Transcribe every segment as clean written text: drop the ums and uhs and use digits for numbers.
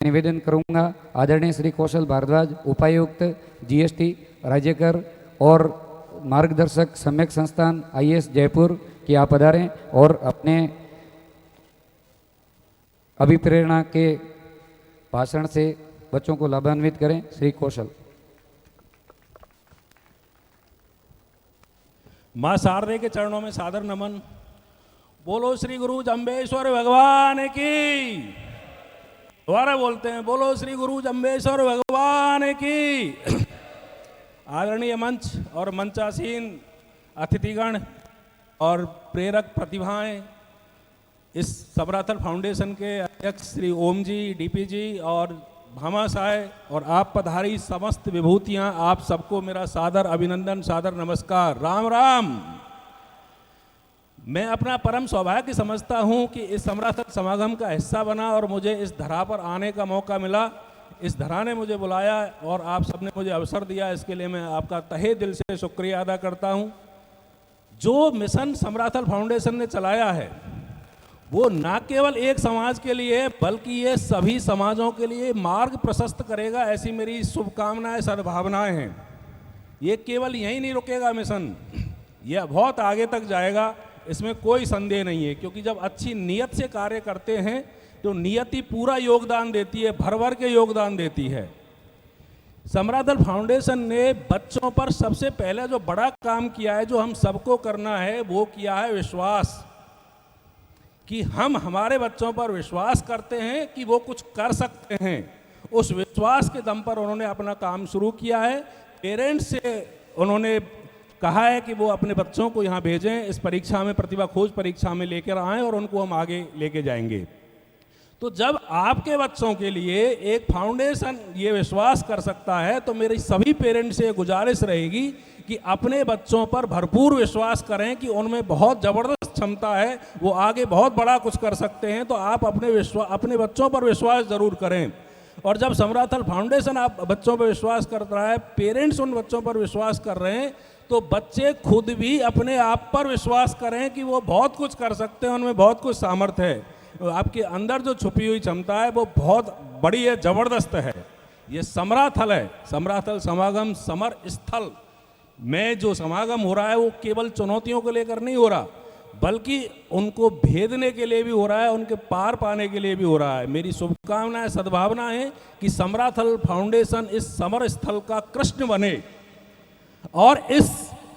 निवेदन करूंगा आदरणीय श्री कौशल भारद्वाज, उपायुक्त जीएसटी राज्य कर और मार्गदर्शक सम्यक संस्थान आईएएस जयपुर कि आप पधारें और अपने अभिप्रेरणा के भाषण से बच्चों को लाभान्वित करें। श्री कौशल। माँ शारदे के चरणों में सादर नमन। बोलो श्री गुरु जम्बेश्वर भगवान की। दोबारा बोलते हैं, बोलो श्री गुरु जम्बेश्वर भगवान की। आदरणीय मंच और मंचासीन अतिथिगण और प्रेरक प्रतिभाएं, इस समराथल फाउंडेशन के अध्यक्ष श्री ओम जी, डीपी जी और भामाशाह और आप पधारी समस्त विभूतियां, आप सबको मेरा सादर अभिनंदन, सादर नमस्कार, राम राम। मैं अपना परम सौभाग्य समझता हूं कि इस समराथल समागम का हिस्सा बना और मुझे इस धरा पर आने का मौका मिला। इस धरा ने मुझे बुलाया और आप सबने मुझे अवसर दिया, इसके लिए मैं आपका तहे दिल से शुक्रिया अदा करता हूं। जो मिशन समराथल फाउंडेशन ने चलाया है वो ना केवल एक समाज के लिए बल्कि ये सभी समाजों के लिए मार्ग प्रशस्त करेगा, ऐसी मेरी शुभकामनाएं, सद्भावनाएं हैं। ये केवल यहीं नहीं रुकेगा मिशन, यह बहुत आगे तक जाएगा, इसमें कोई संदेह नहीं है। क्योंकि जब अच्छी नीयत से कार्य करते हैं तो नियति पूरा योगदान देती है, भर भर के योगदान देती है। समराथल फाउंडेशन ने बच्चों पर सबसे पहले जो बड़ा काम किया है, जो हम सबको करना है, वो किया है विश्वास, कि हम हमारे बच्चों पर विश्वास करते हैं कि वो कुछ कर सकते हैं। उस विश्वास के दम पर उन्होंने अपना काम शुरू किया है। पेरेंट्स से उन्होंने कहा है कि वो अपने बच्चों को यहाँ भेजें, इस परीक्षा में, प्रतिभा खोज परीक्षा में लेकर आएँ और उनको हम आगे लेके जाएंगे। तो जब आपके बच्चों के लिए एक फाउंडेशन ये विश्वास कर सकता है तो मेरी सभी पेरेंट्स से गुजारिश रहेगी कि अपने बच्चों पर भरपूर विश्वास करें कि उनमें बहुत ज़बरदस्त क्षमता है, वो आगे बहुत बड़ा कुछ कर सकते हैं। तो आप अपने बच्चों पर विश्वास ज़रूर करें। और जब समराथल फाउंडेशन आप बच्चों पर विश्वास कर रहा है, पेरेंट्स उन बच्चों पर विश्वास कर रहे हैं, तो बच्चे खुद भी अपने आप पर विश्वास करें कि वो बहुत कुछ कर सकते हैं, उनमें बहुत कुछ सामर्थ्य है। आपके अंदर जो छुपी हुई क्षमता है वो बहुत बड़ी है, ज़बरदस्त है। ये समराथल है, समराथल समागम, समर स्थल में जो समागम हो रहा है वो केवल चुनौतियों को लेकर नहीं हो रहा, बल्कि उनको भेदने के लिए भी हो रहा है, उनके पार पाने के लिए भी हो रहा है। मेरी शुभकामनाएं, सद्भावना है कि समराथल फाउंडेशन इस समर स्थल का कृष्ण बने और इस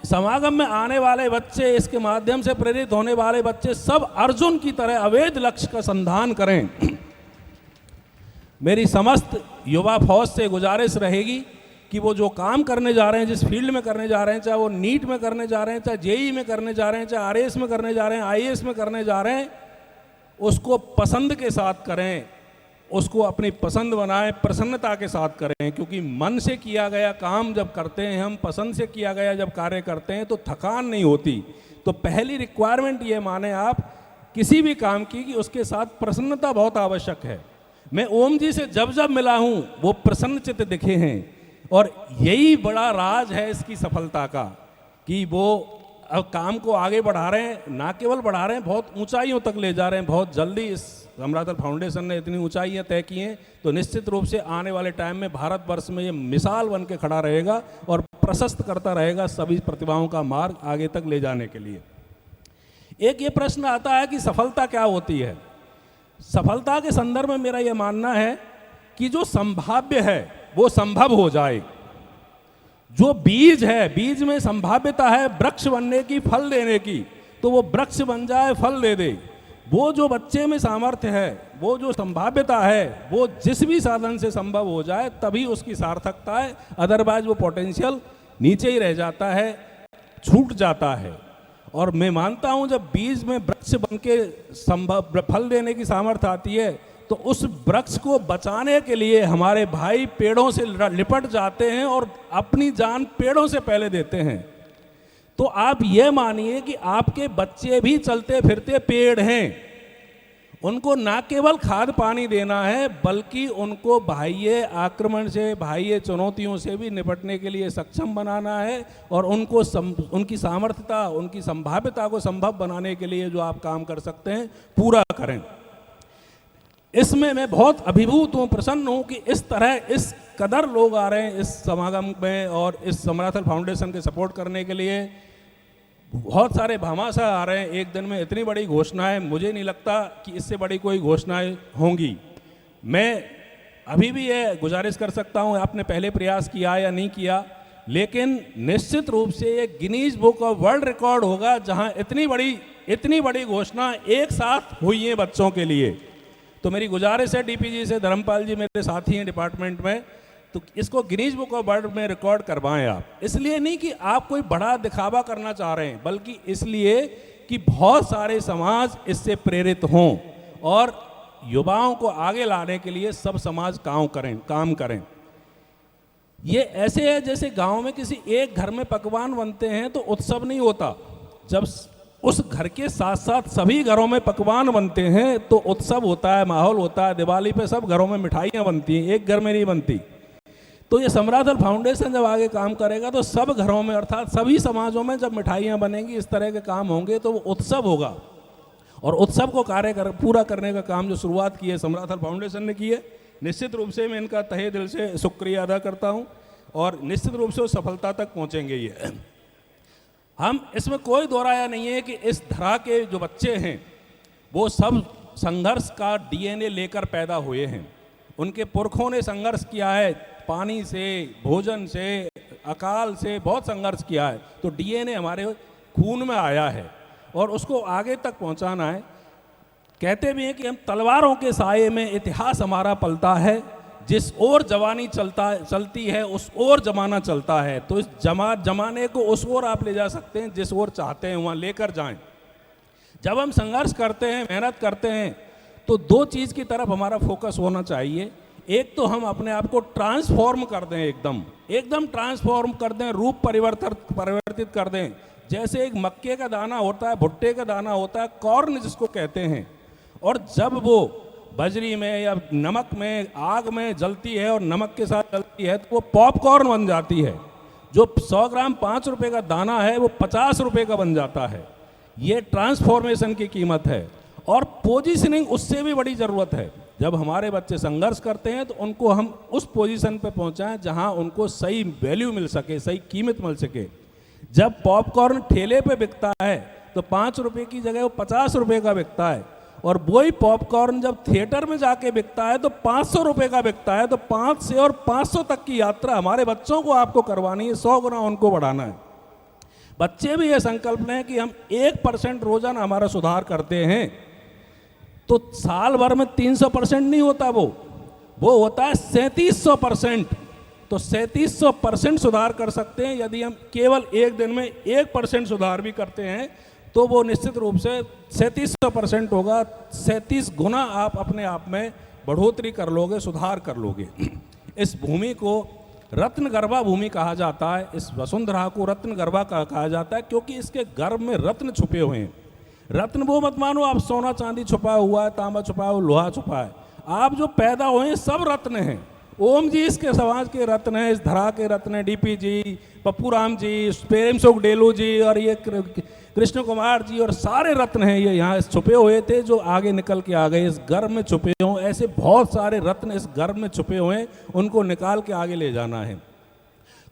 समागम में आने वाले बच्चे, इसके माध्यम से प्रेरित होने वाले बच्चे सब अर्जुन की तरह अवैध लक्ष्य का संधान करें। मेरी समस्त युवा फौज से गुजारिश रहेगी कि वो जो काम करने जा रहे हैं, जिस फील्ड में करने जा रहे हैं, चाहे वो नीट में करने जा रहे हैं, चाहे जेई में करने जा रहे हैं, चाहे आरएएस में करने जा रहे हैं, आईएएस में करने जा रहे हैं, उसको पसंद के साथ करें, उसको अपनी पसंद बनाएं, प्रसन्नता के साथ करें। क्योंकि मन से किया गया काम जब करते हैं हम, पसंद से किया गया जब कार्य करते हैं तो थकान नहीं होती। तो पहली रिक्वायरमेंट ये माने आप किसी भी काम की कि उसके साथ प्रसन्नता बहुत आवश्यक है। मैं ओम जी से जब जब मिला हूँ वो प्रसन्न चित्त दिखे हैं और यही बड़ा राज है इसकी सफलता का कि वो अब काम को आगे बढ़ा रहे हैं, ना केवल बढ़ा रहे हैं, बहुत ऊंचाइयों तक ले जा रहे हैं। बहुत जल्दी इस समराथल फाउंडेशन ने इतनी ऊंचाइयां तय की हैं तो निश्चित रूप से आने वाले टाइम में भारतवर्ष में ये मिसाल बन के खड़ा रहेगा और प्रशस्त करता रहेगा सभी प्रतिभाओं का मार्ग आगे तक ले जाने के लिए। एक ये प्रश्न आता है कि सफलता क्या होती है। सफलता के संदर्भ में मेरा ये मानना है कि जो संभाव्य है वो संभव हो जाए। जो बीज है, बीज में संभाव्यता है वृक्ष बनने की, फल देने की, तो वो वृक्ष बन जाए, फल दे दे। वो जो बच्चे में सामर्थ्य है, वो जो संभाव्यता है, वो जिस भी साधन से संभव हो जाए तभी उसकी सार्थकता है। अदरवाइज वो पोटेंशियल नीचे ही रह जाता है, छूट जाता है। और मैं मानता हूँ जब बीज में वृक्ष बन के संभव फल देने की सामर्थ्य आती है तो उस वृक्ष को बचाने के लिए हमारे भाई पेड़ों से लिपट जाते हैं और अपनी जान पेड़ों से पहले देते हैं। तो आप ये मानिए कि आपके बच्चे भी चलते फिरते पेड़ हैं। उनको ना केवल खाद पानी देना है बल्कि उनको बाह्य आक्रमण से, बाह्य चुनौतियों से भी निपटने के लिए सक्षम बनाना है और उनको उनकी सामर्थ्यता, उनकी संभाव्यता को संभव बनाने के लिए जो आप काम कर सकते हैं पूरा करें। इसमें मैं बहुत अभिभूत हूँ, प्रसन्न हूँ कि इस तरह इस कदर लोग आ रहे हैं इस समागम में और इस समराथल फाउंडेशन के सपोर्ट करने के लिए। बहुत सारे भामाशाह आ रहे हैं एक दिन में, इतनी बड़ी घोषणाएं, मुझे नहीं लगता कि इससे बड़ी कोई घोषणाएं होंगी। मैं अभी भी ये गुजारिश कर सकता हूँ, आपने पहले प्रयास किया या नहीं किया, लेकिन निश्चित रूप से ये Guinness book of world record होगा जहाँ इतनी बड़ी घोषणा एक साथ हुई है बच्चों के लिए। तो मेरी गुजारिश है डीपीजी से, धर्मपाल जी मेरे साथी हैं डिपार्टमेंट में, तो इसको गिनीज बुक ऑफ वर्ल्ड में रिकॉर्ड करवाएं आप। इसलिए नहीं कि आप कोई बड़ा दिखावा करना चाह रहे हैं, बल्कि इसलिए कि बहुत सारे समाज इससे प्रेरित हों और युवाओं को आगे लाने के लिए सब समाज काम करें। ये ऐसे है जैसे गांव में किसी एक घर में पकवान बनते हैं तो उत्सव नहीं होता, जब उस घर के साथ साथ सभी घरों में पकवान बनते हैं तो उत्सव होता है, माहौल होता है। दिवाली पे सब घरों में मिठाइयाँ बनती हैं, एक घर में नहीं बनती। तो ये समराथल फाउंडेशन जब आगे काम करेगा तो सब घरों में अर्थात सभी समाजों में जब मिठाइयाँ बनेंगी, इस तरह के काम होंगे तो वो उत्सव होगा। और उत्सव को पूरा करने का काम जो शुरुआत की है समराथल फाउंडेशन ने की है, निश्चित रूप से मैं इनका तहे दिल से शुक्रिया अदा करता हूँ और निश्चित रूप से वो सफलता तक पहुँचेंगे। ये हम इसमें कोई दो राय नहीं है कि इस धरा के जो बच्चे हैं वो सब संघर्ष का डीएनए लेकर पैदा हुए हैं। उनके पुरखों ने संघर्ष किया है, पानी से, भोजन से, अकाल से बहुत संघर्ष किया है। तो डीएनए हमारे खून में आया है और उसको आगे तक पहुंचाना है। कहते भी हैं कि हम तलवारों के साये में इतिहास हमारा पलता है, जिस ओर जवानी चलती है उस ओर जमाना चलता है। तो इस जमाने को उस ओर आप ले जा सकते हैं जिस ओर चाहते हैं वहाँ लेकर जाएं। जब हम संघर्ष करते हैं, मेहनत करते हैं, तो दो चीज़ की तरफ हमारा फोकस होना चाहिए। एक तो हम अपने आप को ट्रांसफॉर्म कर दें, एकदम ट्रांसफॉर्म कर दें, रूप परिवर्तित कर दें। जैसे एक मक्के का दाना होता है, भुट्टे का दाना होता है, कॉर्न जिसको कहते हैं, और जब वो बजरी में या नमक में, आग में जलती है और नमक के साथ जलती है तो वो पॉपकॉर्न बन जाती है। जो 100 ग्राम 5 रुपए का दाना है वो 50 रुपए का बन जाता है। ये ट्रांसफॉर्मेशन की कीमत है। और पोजीशनिंग उससे भी बड़ी ज़रूरत है। जब हमारे बच्चे संघर्ष करते हैं तो उनको हम उस पोजीशन पे पहुंचाएं जहां उनको सही वैल्यू मिल सके, सही कीमत मिल सके। जब पॉपकॉर्न ठेले पे बिकता है तो 5 रुपए की जगह वो 50 रुपए का बिकता है, और वही पॉपकॉर्न जब थिएटर में जाके बिकता है तो 500 रुपए का बिकता है। तो 5 से और 500 तक की यात्रा हमारे बच्चों को आपको करवानी है, 100 गुना उनको बढ़ाना है। बच्चे भी ये संकल्प लें कि हम 1% रोजाना हमारा सुधार करते हैं तो साल भर में 300% नहीं होता, वो होता है 3700%। तो 3700% सुधार कर सकते हैं। यदि हम केवल एक दिन में 1% सुधार भी करते हैं तो वो निश्चित रूप से 3700% होगा। 37 गुना आप अपने आप में बढ़ोतरी कर लोगे, सुधार कर लोगे। इस भूमि को रत्नगर्भा भूमि कहा जाता है, इस वसुंधरा को रत्नगर्भा कहा जाता है क्योंकि इसके गर्भ में रत्न छुपे हुए हैं। रत्न वो मत मानो आप सोना चांदी छुपा हुआ है, तांबा छुपा हुआ, लोहा छुपा है। आप जो पैदा हुए हैं सब रत्न हैं। ओम जी इसके समाज के रत्न हैं, इस धरा के रत्न हैं। डीपी जी, पप्पू राम जी, प्रेम सुखडेलू जी और ये कृष्ण कुमार जी और सारे रत्न हैं ये यहाँ छुपे हुए थे जो आगे निकल के आ गए, इस गर्भ में छुपे हुए। ऐसे बहुत सारे रत्न इस गर्भ में छुपे हुए हैं, उनको निकाल के आगे ले जाना है।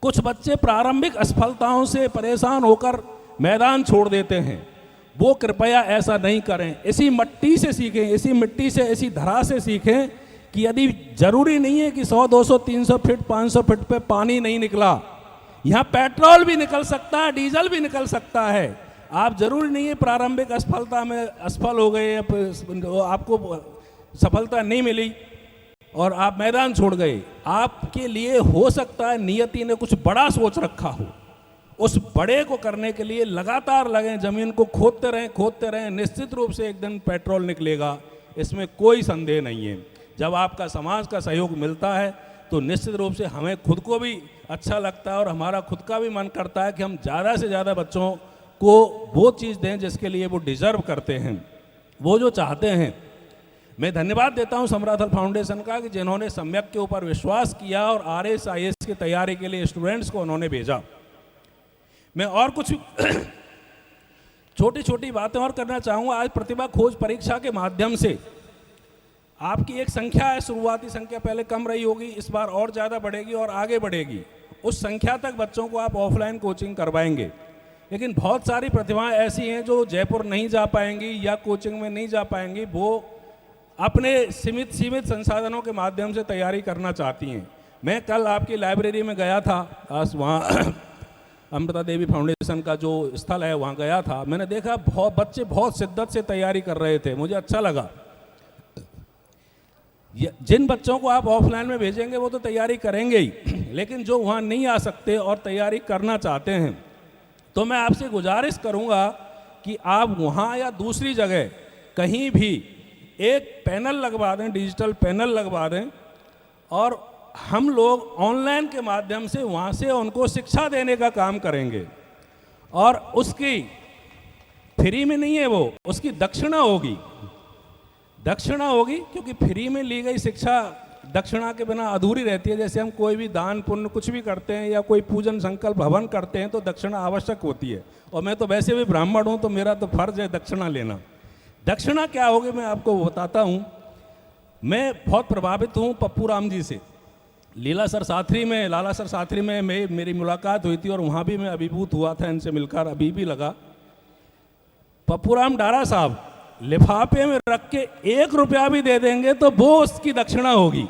कुछ बच्चे प्रारंभिक असफलताओं से परेशान होकर मैदान छोड़ देते हैं, वो कृपया ऐसा नहीं करें। इसी मिट्टी से सीखें, इसी मिट्टी से, इसी धरा से सीखें कि यदि जरूरी नहीं है कि 100, 200, 300 फीट, 500 फीट पे पानी नहीं निकला, यहाँ पेट्रोल भी निकल सकता है, डीजल भी निकल सकता है। आप जरूरी नहीं है प्रारंभिक असफलता में असफल हो गए, आपको सफलता नहीं मिली और आप मैदान छोड़ गए। आपके लिए हो सकता है नियति ने कुछ बड़ा सोच रखा हो, उस बड़े को करने के लिए लगातार लगें, जमीन को खोदते रहें। निश्चित रूप से एक दिन पेट्रोल निकलेगा, इसमें कोई संदेह नहीं है। जब आपका समाज का सहयोग मिलता है तो निश्चित रूप से हमें खुद को भी अच्छा लगता है और हमारा खुद का भी मन करता है कि हम ज़्यादा से ज़्यादा बच्चों को वो चीज़ दें जिसके लिए वो डिज़र्व करते हैं, वो जो चाहते हैं। मैं धन्यवाद देता हूं समराथल फाउंडेशन का कि जिन्होंने सम्यक के ऊपर विश्वास किया और RSIS की तैयारी के लिए स्टूडेंट्स को उन्होंने भेजा। मैं और कुछ छोटी छोटी बातें और करना चाहूँगा। आज प्रतिभा खोज परीक्षा के माध्यम से आपकी एक संख्या है, शुरुआती संख्या पहले कम रही होगी, इस बार और ज़्यादा बढ़ेगी और आगे बढ़ेगी। उस संख्या तक बच्चों को आप ऑफलाइन कोचिंग करवाएंगे। लेकिन बहुत सारी प्रतिभाएं ऐसी हैं जो जयपुर नहीं जा पाएंगी या कोचिंग में नहीं जा पाएंगी, वो अपने सीमित संसाधनों के माध्यम से तैयारी करना चाहती हैं। मैं कल आपकी लाइब्रेरी में गया था, आज वहाँ अमृता देवी फाउंडेशन का जो स्थल है वहाँ गया था। मैंने देखा बहुत बच्चे बहुत शिद्दत से तैयारी कर रहे थे, मुझे अच्छा लगा। जिन बच्चों को आप ऑफलाइन में भेजेंगे वो तो तैयारी करेंगे ही, लेकिन जो वहाँ नहीं आ सकते और तैयारी करना चाहते हैं, तो मैं आपसे गुजारिश करूँगा कि आप वहाँ या दूसरी जगह कहीं भी एक पैनल लगवा दें, डिजिटल पैनल लगवा दें, और हम लोग ऑनलाइन के माध्यम से वहाँ से उनको शिक्षा देने का काम करेंगे। और उसकी फ्री में नहीं है, वो उसकी दक्षिणा होगी, क्योंकि फ्री में ली गई शिक्षा दक्षिणा के बिना अधूरी रहती है। जैसे हम कोई भी दान पुण्य कुछ भी करते हैं या कोई पूजन संकल्प हवन करते हैं तो दक्षिणा आवश्यक होती है, और मैं तो वैसे भी ब्राह्मण हूँ तो मेरा तो फर्ज है दक्षिणा लेना। दक्षिणा क्या होगी मैं आपको बताता हूँ। मैं बहुत प्रभावित हूँ पप्पू राम जी से। लाला सर साथरी में मेरी मुलाकात हुई थी और वहाँ भी मैं अभिभूत हुआ था इनसे मिलकर, अभी भी लगा। पप्पू राम डारा साहब लिफाफे में रख के 1 रुपया भी दे देंगे तो वो उसकी दक्षिणा होगी।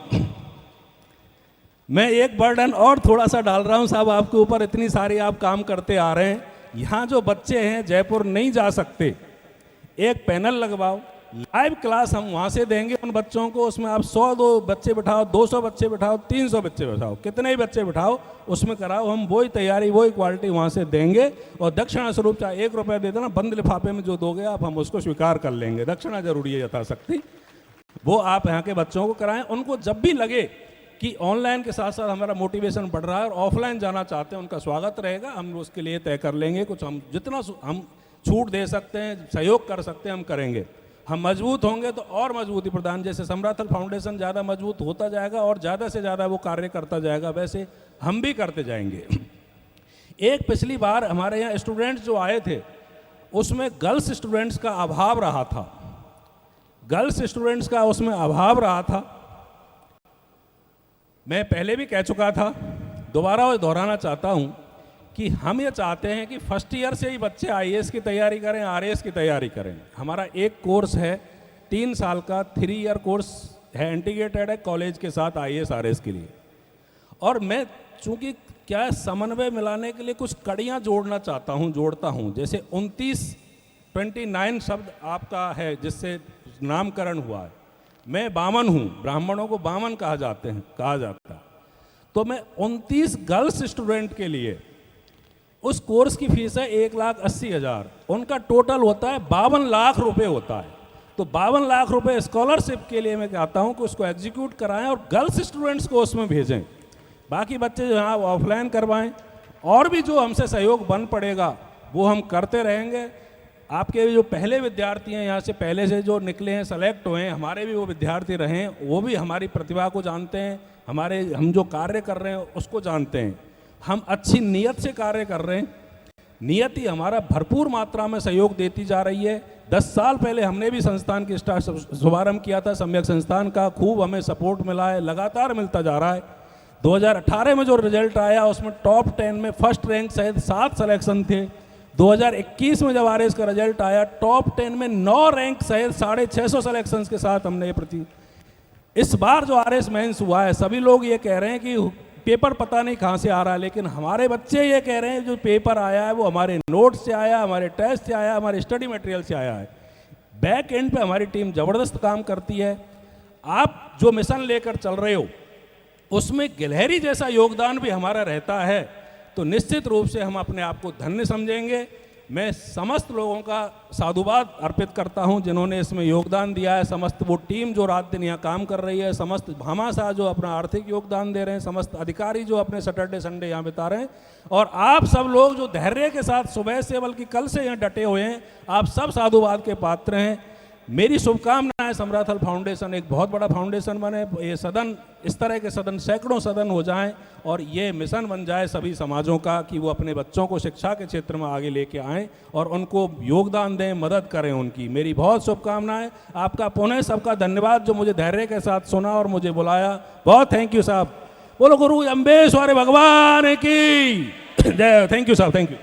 मैं एक बर्डन और थोड़ा सा डाल रहा हूँ साहब आपके ऊपर, इतनी सारी आप काम करते आ रहे हैं। यहाँ जो बच्चे हैं जयपुर नहीं जा सकते, एक पैनल लगवाओ, लाइव क्लास हम वहाँ से देंगे उन बच्चों को। उसमें आप 100 बच्चे बिठाओ, 200 बच्चे बिठाओ, 300 बच्चे बिठाओ, कितने ही बच्चे बिठाओ उसमें कराओ, हम वही तैयारी वही क्वालिटी वहाँ से देंगे। और दक्षिणा स्वरूप चाहे 1 रुपया दे देना, बंद लिफाफे में जो दोगे आप हम उसको स्वीकार कर लेंगे। दक्षिणा जरूरी है यथाशक्ति, वो आप यहाँ के बच्चों को कराएं। उनको जब भी लगे कि ऑनलाइन के साथ साथ हमारा मोटिवेशन बढ़ रहा है और ऑफलाइन जाना चाहते हैं, उनका स्वागत रहेगा। हम उसके लिए तय कर लेंगे, कुछ हम जितना हम छूट दे सकते हैं, सहयोग कर सकते हैं, हम करेंगे। हम मजबूत होंगे तो और मजबूती प्रदान, जैसे समराथल फाउंडेशन ज़्यादा मजबूत होता जाएगा और ज़्यादा से ज़्यादा वो कार्य करता जाएगा, वैसे हम भी करते जाएंगे। एक पिछली बार हमारे यहाँ स्टूडेंट्स जो आए थे उसमें गर्ल्स स्टूडेंट्स का अभाव रहा था। मैं पहले भी कह चुका था, दोबारा दोहराना चाहता हूँ कि हम ये चाहते हैं कि फर्स्ट ईयर से ही बच्चे आईएएस की तैयारी करें, आरएएस की तैयारी करें। हमारा एक कोर्स है 3 साल का, 3 ईयर कोर्स है, इंटीग्रेटेड है कॉलेज के साथ आईएएस आरएएस के लिए। और मैं चूँकि क्या समन्वय मिलाने के लिए कुछ कड़ियाँ जोड़ता हूँ। जैसे 29 शब्द आपका है जिससे नामकरण हुआ है। मैं बामन हूँ, ब्राह्मणों को बामन कहा जाता है। तो मैं 29 गर्ल्स स्टूडेंट के लिए उस कोर्स की फीस है 1,80,000, उनका टोटल होता है 52 लाख रुपए होता है। तो 52 लाख रुपए स्कॉलरशिप के लिए मैं कहता हूँ कि उसको एग्जीक्यूट कराएं और गर्ल्स स्टूडेंट्स को उसमें भेजें। बाकी बच्चे जो यहाँ ऑफलाइन करवाएं, और भी जो हमसे सहयोग बन पड़ेगा वो हम करते रहेंगे। आपके जो पहले विद्यार्थी हैं, यहाँ से पहले से जो निकले हैं, सेलेक्ट हुए हैं, हमारे भी वो विद्यार्थी रहे हैं, वो भी हमारी प्रतिभा को जानते हैं, हम जो कार्य कर रहे हैं उसको जानते हैं। हम अच्छी नीयत से कार्य कर रहे हैं, नियत ही हमारा भरपूर मात्रा में सहयोग देती जा रही है। 10 साल पहले हमने भी संस्थान की शुभारंभ किया था, सम्यक संस्थान का, खूब हमें सपोर्ट मिला है, लगातार मिलता जा रहा है। 2018 में जो रिजल्ट आया उसमें टॉप 10 में फर्स्ट रैंक सहित 7 सिलेक्शन थे। 2021 में जब आरएएस का रिजल्ट आया, टॉप 10 में 9 रैंक सहित 650 सिलेक्शन के साथ हमने इस बार जो आरएएस मेंस हुआ है, सभी लोग ये कह रहे हैं कि पेपर पता नहीं कहाँ से आ रहा है, लेकिन हमारे बच्चे ये कह रहे हैं जो पेपर आया है वो हमारे नोट से आया, हमारे टेस्ट से आया, हमारे स्टडी मटेरियल से आया है। बैक एंड पे हमारी टीम ज़बरदस्त काम करती है। आप जो मिशन लेकर चल रहे हो उसमें गिलहरी जैसा योगदान भी हमारा रहता है, तो निश्चित रूप से हम अपने आप को धन्य समझेंगे। मैं समस्त लोगों का साधुवाद अर्पित करता हूं जिन्होंने इसमें योगदान दिया है, समस्त वो टीम जो रात दिन यहाँ काम कर रही है, समस्त भामाशाह जो अपना आर्थिक योगदान दे रहे हैं, समस्त अधिकारी जो अपने सैटरडे संडे यहाँ बिता रहे हैं, और आप सब लोग जो धैर्य के साथ सुबह से बल्कि कल से यहाँ डटे हुए हैं, आप सब साधुवाद के पात्र हैं। मेरी शुभकामनाएं समराथल फाउंडेशन एक बहुत बड़ा फाउंडेशन बने, ये सदन, इस तरह के सदन सैकड़ों सदन हो जाएं और ये मिशन बन जाए सभी समाजों का कि वो अपने बच्चों को शिक्षा के क्षेत्र में आगे लेके आएं और उनको योगदान दें, मदद करें उनकी। मेरी बहुत शुभकामनाएं। आपका पुनः सबका धन्यवाद जो मुझे धैर्य के साथ सुना और मुझे बुलाया। बहुत थैंक यू साहब। बोलो गुरु अम्बेश्वर भगवान की जय। थैंक यू साहब, थैंक यू।